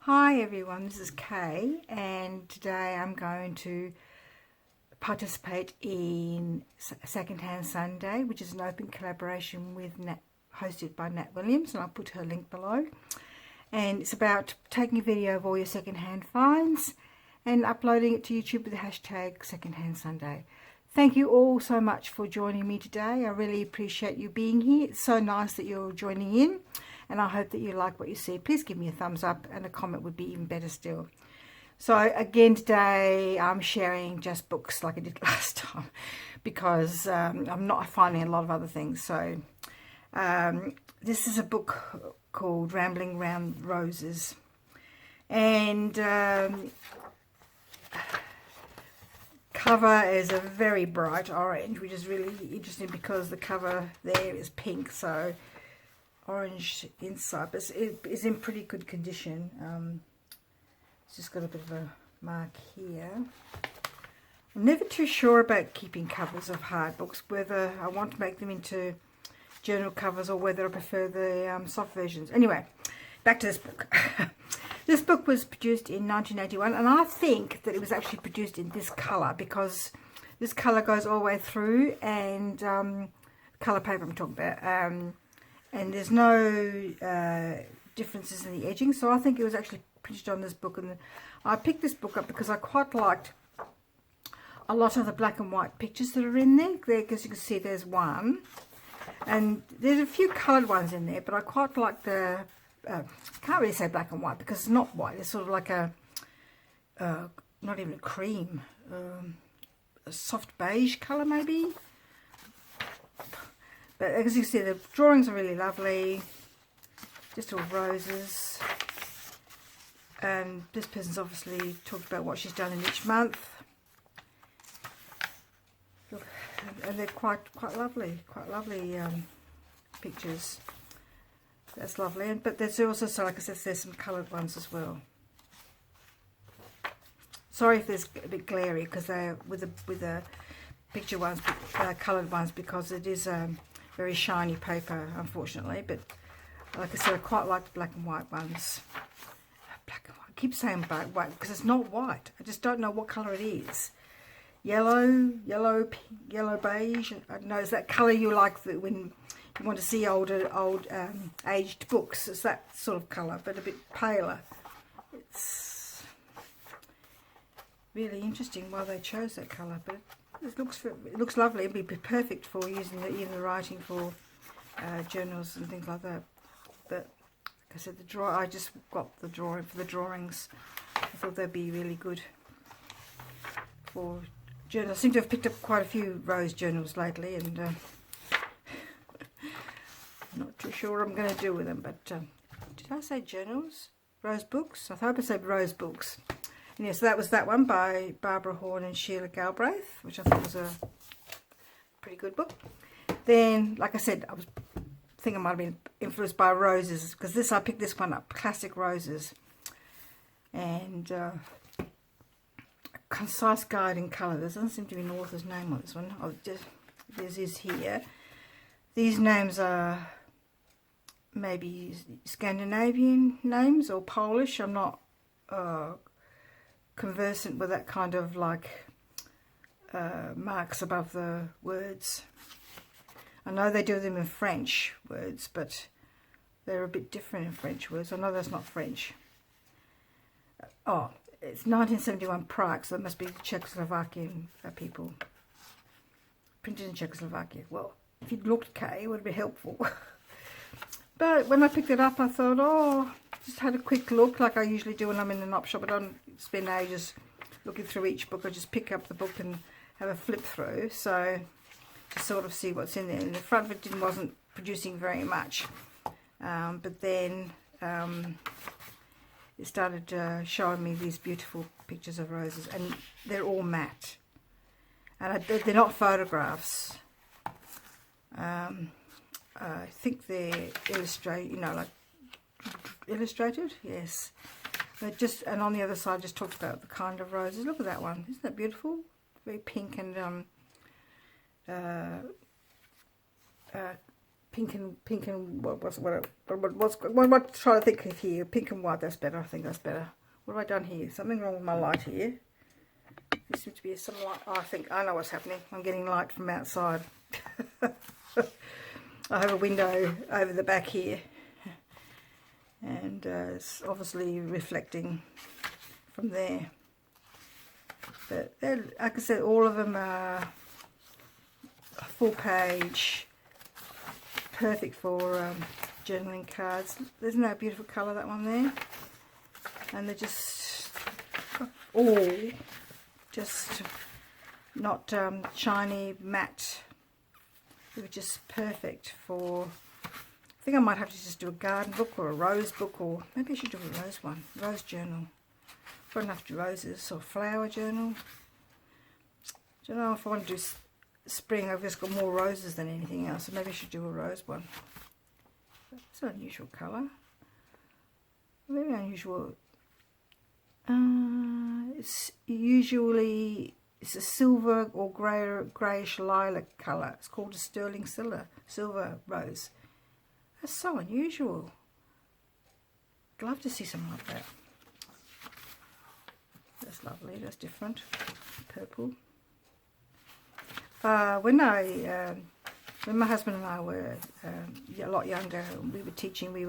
Hi everyone, this is Kay, and today I'm going to participate in Secondhand Sunday, which is an open collaboration with hosted by Nat Williams, and I'll put her link below. And it's about taking a video of all your secondhand finds and uploading it to YouTube with the hashtag Secondhand Sunday. Thank you all so much for joining me today. I really appreciate you being here. It's so nice that you're joining in, and I hope that you like what you see. Please give me a thumbs up, and a comment would be even better still. So again today I'm sharing just books like I did last time, because I'm not finding a lot of other things. So this is a book called Rambling Round Roses, and cover is a very bright orange, which is really interesting because the cover there is pink, so orange inside, but it is in pretty good condition. It's just got a bit of a mark here. I'm never too sure about keeping covers of hard books, whether I want to make them into journal covers or whether I prefer the soft versions. Anyway, back to this book. This book was produced in 1981, and I think that it was actually produced in this colour because this colour goes all the way through, and colour paper I'm talking about, and there's no differences in the edging, so I think it was actually printed on this book. And I picked this book up because I quite liked a lot of the black and white pictures that are in there, because you can see there's one, and there's a few coloured ones in there, but I quite like the can't really say black and white because it's not white. It's sort of like a not even a cream, a soft beige colour maybe. But as you can see, the drawings are really lovely, just all roses. And this person's obviously talked about what she's done in each month. Look, and they're quite lovely pictures. That's lovely, but there's also, so like I said, there's some coloured ones as well. Sorry if there's a bit glary because they're with the picture ones, coloured ones, because it is very shiny paper, unfortunately. But like I said, I quite like the black and white ones. Black and white. I keep saying black and white because it's not white. I just don't know what colour it is. Yellow, beige. I don't know. Is that colour you like when you want to see old aged books? It's that sort of colour, but a bit paler. It's really interesting why they chose that colour, but it looks lovely. It'd be perfect for using even the writing for journals and things like that. But like I said, I just got the drawing for the drawings. I thought they'd be really good for journals. I seem to have picked up quite a few rose journals lately, and I'm not too sure what I'm going to do with them. But did I say journals? Rose books? I hope I said rose books. And yes, that was that one by Barbara Horn and Sheila Galbraith, which I thought was a pretty good book. Then, like I said, I think I might have been influenced by roses, because I picked this one up, Classic Roses, and a concise guide in colour. There doesn't seem to be an author's name on this one. This is here. These names are maybe Scandinavian names or Polish. I'm not conversant with that kind of like marks above the words. I know they do them in French words, but they're a bit different in French words. I know that's not French. Oh, it's 1971 Prague, so it must be Czechoslovakian people. Printed in Czechoslovakia. Well, if you'd looked, Kay, it would have been helpful. But when I picked it up, I thought, oh, just had a quick look like I usually do when I'm in an op shop. I don't spend ages looking through each book. I just pick up the book and have a flip through, so to sort of see what's in there. And the front of it wasn't producing very much, but then it started showing me these beautiful pictures of roses, and they're all matte, and they're not photographs. I think they're illustrated, like illustrated, yes. But and on the other side, just talks about the kind of roses. Look at that one, isn't that beautiful? Very pink and pink and what trying to think of here? Pink and white. That's better. I think that's better. What have I done here? Something wrong with my light here. There seems to be some light. Oh, I know what's happening. I'm getting light from outside. I have a window over the back here, and it's obviously reflecting from there. But like I said, all of them are a full page, perfect for journaling cards. Isn't that a beautiful colour, that one there? And they're just all just not shiny, matte. They were just perfect for, I think I might have to just do a garden book or a rose book, or maybe I should do a rose one, rose journal. Got enough roses, or flower journal. I don't know if I want to do spring. I've just got more roses than anything else, so maybe I should do a rose one. It's an unusual colour. Very unusual. It's a silver or greyish lilac colour. It's called a sterling silver rose. That's so unusual. I'd love to see something like that. That's lovely. That's different. Purple. When my husband and I were a lot younger, we were teaching. We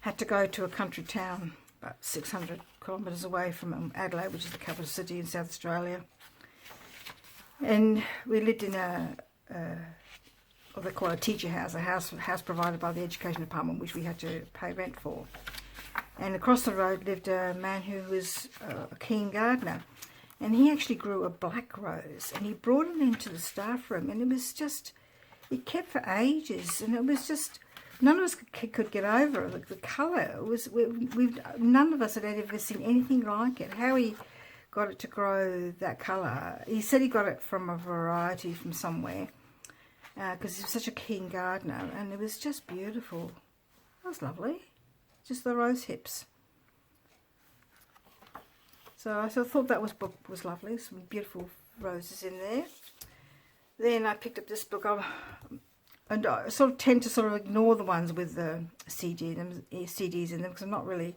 had to go to a country town about 600 kilometres away from Adelaide, which is the capital city in South Australia. And we lived in what they call a teacher house, a house provided by the education department, which we had to pay rent for. And across the road lived a man who was a keen gardener. And he actually grew a black rose, and he brought it into the staff room, and it was just, it kept for ages, and it was just, none of us could get over it. The colour was, none of us had ever seen anything like it. How he got it to grow that colour, he said he got it from a variety from somewhere, because he was such a keen gardener, and it was just beautiful. That was lovely, just the rose hips. So I thought that book was lovely, some beautiful roses in there. Then I picked up this book, and I sort of tend to sort of ignore the ones with the CDs in them, because I'm not really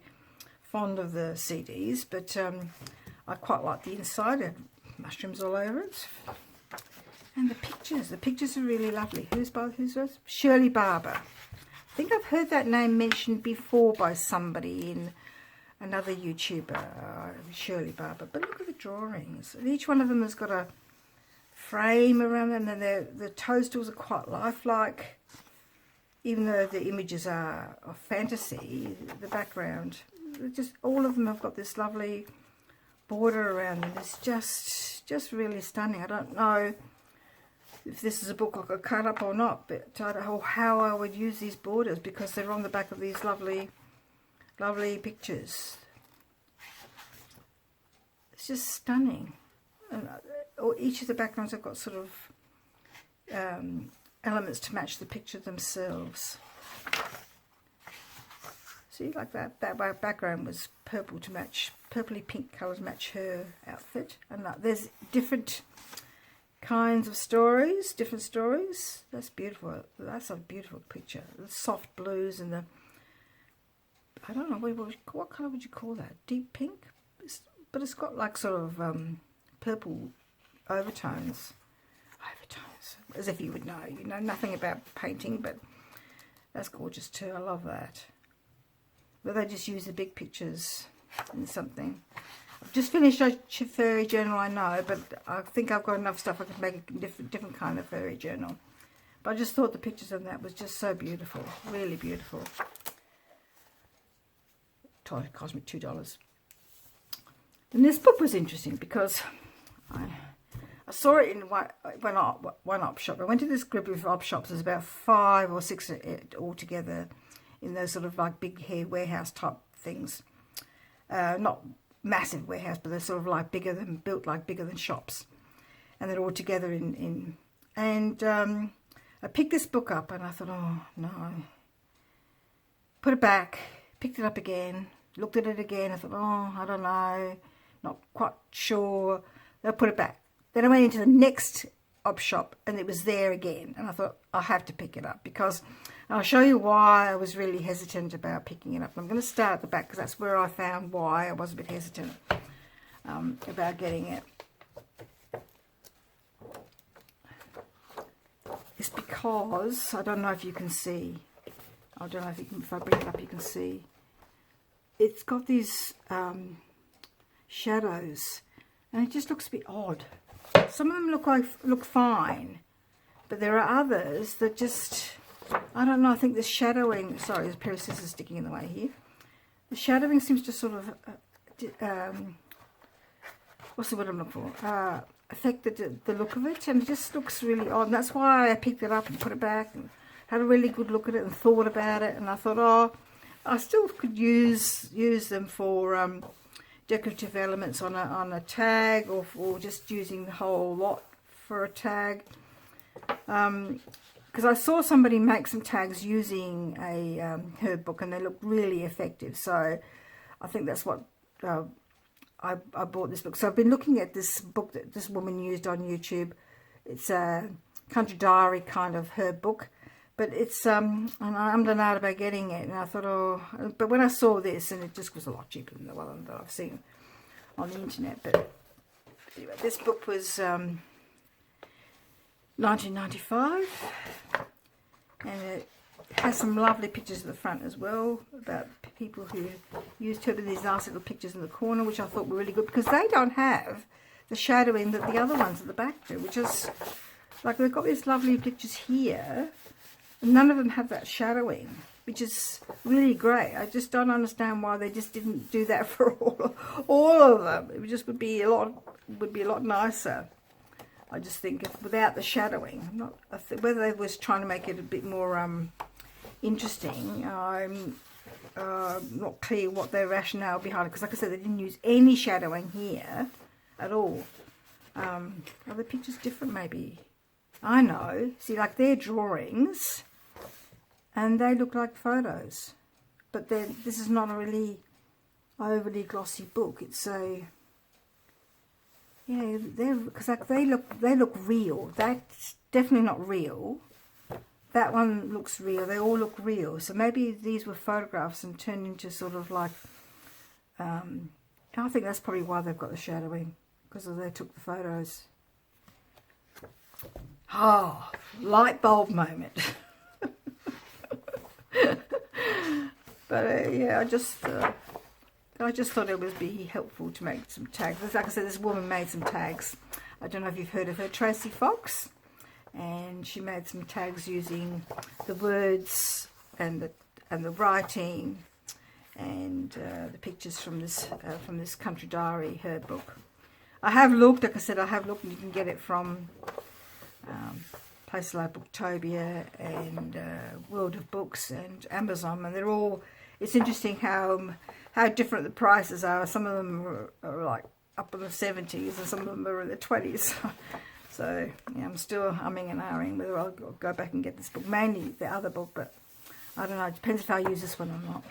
fond of the CDs, but I quite like the inside. It had mushrooms all over it. And the pictures are really lovely. Who's those? Shirley Barber. I think I've heard that name mentioned before by somebody in another YouTuber, Shirley Barber. But look at the drawings. And each one of them has got a frame around them, and the toadstools are quite lifelike. Even though the images are of fantasy, the background, just all of them have got this lovely border around them. It's just really stunning. I don't know if this is a book I could cut up or not, but I don't know how I would use these borders, because they're on the back of these lovely pictures. It's just stunning. And each of the backgrounds have got sort of elements to match the picture themselves. See, like that background was purple to match, purpley pink colour to match her outfit. And there's different kinds of stories, different stories. That's beautiful. That's a beautiful picture. The soft blues and the, I don't know, what colour would you call that? Deep pink? But it's got like sort of purple overtones. As if you would know. You know nothing about painting, but that's gorgeous too. I love that. But they just use the big pictures in something. I've just finished a fairy journal, I know, but I think I've got enough stuff I could make a different kind of fairy journal. But I just thought the pictures on that was just so beautiful. Really beautiful. It cost me $2. And this book was interesting because I saw it in one op shop. I went to this group of op shops. There's about 5 or 6 altogether in those sort of like big hair warehouse type things. Not massive warehouse, but they're sort of like built bigger than shops. And they're all together and I picked this book up and I thought, oh no. Put it back, picked it up again, looked at it again. I thought, oh, I don't know, not quite sure. I put it back. Then I went into the next op shop, and it was there again, and I thought I have to pick it up, because I'll show you why I was really hesitant about picking it up. I'm going to start at the back because that's where I found why I was a bit hesitant about getting it. It's because, I don't know if you can see, I don't know if, if I bring it up you can see, it's got these shadows, and it just looks a bit odd. Some of them look fine, but there are others that just, I don't know, I think the shadowing, sorry, there's a pair of scissors sticking in the way here. The shadowing seems to sort of, what's the word I'm looking for? Affected the look of it, and it just looks really odd. And that's why I picked it up and put it back and had a really good look at it and thought about it. And I thought, oh, I still could use them for decorative elements on a tag, or just using the whole lot for a tag. Because I saw somebody make some tags using a herb book, and they look really effective. So I think that's what I bought this book. So I've been looking at this book that this woman used on YouTube. It's a country diary kind of herb book, but it's and I'm done out about getting it, and I thought, oh, but when I saw this, and it just was a lot cheaper than the one that I've seen on the internet. But anyway, this book was 1995, and it has some lovely pictures at the front as well about people who used herb, and these nice little pictures in the corner, which I thought were really good, because they don't have the shadowing that the other ones at the back do, which is like they've got these lovely pictures here, and none of them have that shadowing, which is really great. I just don't understand why they just didn't do that for all of them. It just would be a lot nicer. I just think without the shadowing. I'm not whether they was trying to make it a bit more interesting. I'm not clear what their rationale behind it, because like I said, they didn't use any shadowing here at all. Are the pictures different? Maybe. I know. See, like their drawings, and they look like photos, but then this is not a really overly glossy book. It's a, yeah, because like they look real. That's definitely not real. That one looks real. They all look real. So maybe these were photographs and turned into sort of like, I think that's probably why they've got the shadowing, because they took the photos. Oh, light bulb moment. But yeah, I just thought it would be helpful to make some tags. Like I said, this woman made some tags. I don't know if you've heard of her, Tracy Fox. And she made some tags using the words and the writing and the pictures from this country diary herb book. I have looked, like I said, I have looked, and you can get it from places like Booktopia and World of Books and Amazon, and they're all. It's interesting how different the prices are. Some of them are like up in the 70s, and some of them are in the 20s. So yeah, I'm still umming and ahhing whether I'll go back and get this book, mainly the other book, but I don't know, it depends if I use this one or not.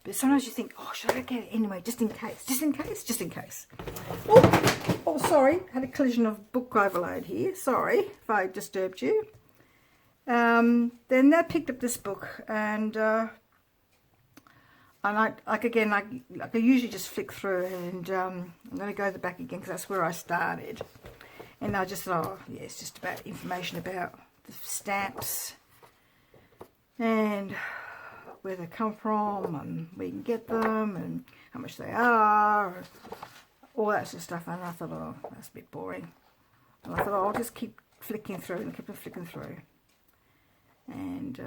But sometimes you think, oh, should I get it anyway, just in case, just in case, just in case. Oh, sorry, had a collision of book overload here, sorry if I disturbed you. Then they picked up this book, and I usually just flick through, and I'm going to go to the back again because that's where I started. And I just thought, oh, yeah, it's just about information about the stamps and where they come from and where you can get them and how much they are, and all that sort of stuff. And I thought, oh, that's a bit boring. And I thought, oh, I'll just keep flicking through, and keep flicking through. And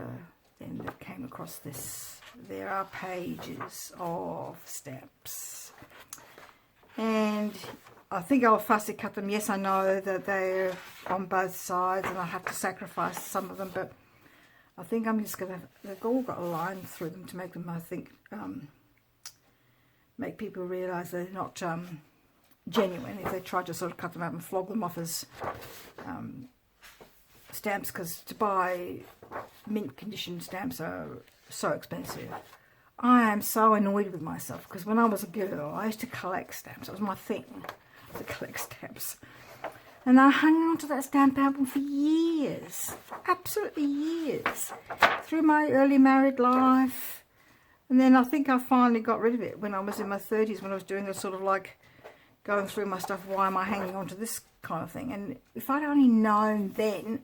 then I came across this. There are pages of stamps, and I think I'll fussy cut them. Yes, I know that they're on both sides and I have to sacrifice some of them, but I think I'm just gonna, they've all got a line through them to make them, I think, make people realise they're not genuine if they try to sort of cut them out and flog them off as stamps, because to buy mint condition stamps are so expensive. I am so annoyed with myself, because when I was a girl I used to collect stamps. It was my thing to collect stamps. And I hung on to that stamp album for years, absolutely years, through my early married life. And then I think I finally got rid of it when I was in my 30s, when I was doing a sort of like going through my stuff. Why am I hanging on to this kind of thing? And if I'd only known then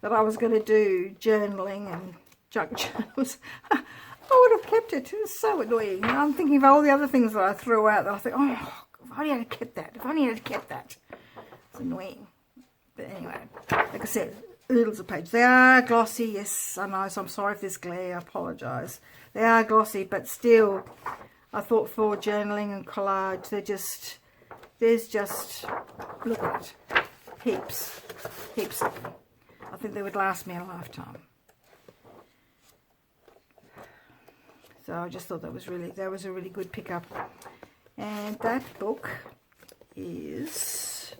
that I was going to do journaling and junk journals, I would have kept it. It was so annoying. And I'm thinking of all the other things that I threw out that I think, oh, if I only had kept that, if I only had kept that. It's annoying. But anyway, like I said, oodles of pages. They are glossy, yes, I know, so I'm sorry if there's glare, I apologise. They are glossy, but still, I thought for journaling and collage, there's just, look at it, heaps of them. I think they would last me a lifetime. So I just thought that was a really good pickup. And that book is,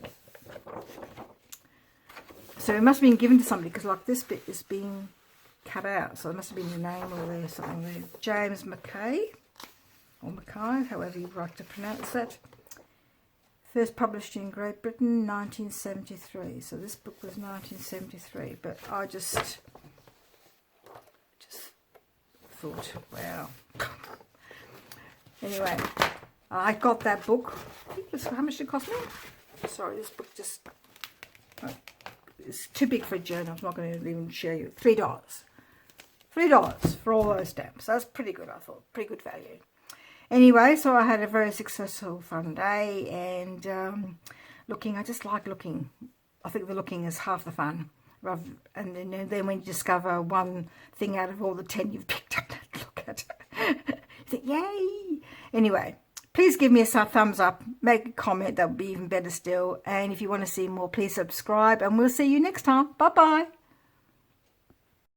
so it must have been given to somebody, because like this bit is being cut out, so it must have been your name or there's something there. James Mackay, or Mackay, however you like to pronounce that. First published in Great Britain, 1973. So this book was 1973, but I just thought, wow. Anyway, I got that book. I think this, how much did it cost me? Sorry, this book just, it's too big for a journal. I'm not going to even show you. $3. $3 for all those stamps. That's pretty good, I thought. Pretty good value. Anyway, so I had a very successful, fun day, and looking, I just like looking. I think the looking is half the fun. And then when you discover one thing out of all the 10 you've picked up, look at it. You think, yay! Anyway, please give me a thumbs up, make a comment, that would be even better still. And if you want to see more, please subscribe, and we'll see you next time. Bye-bye.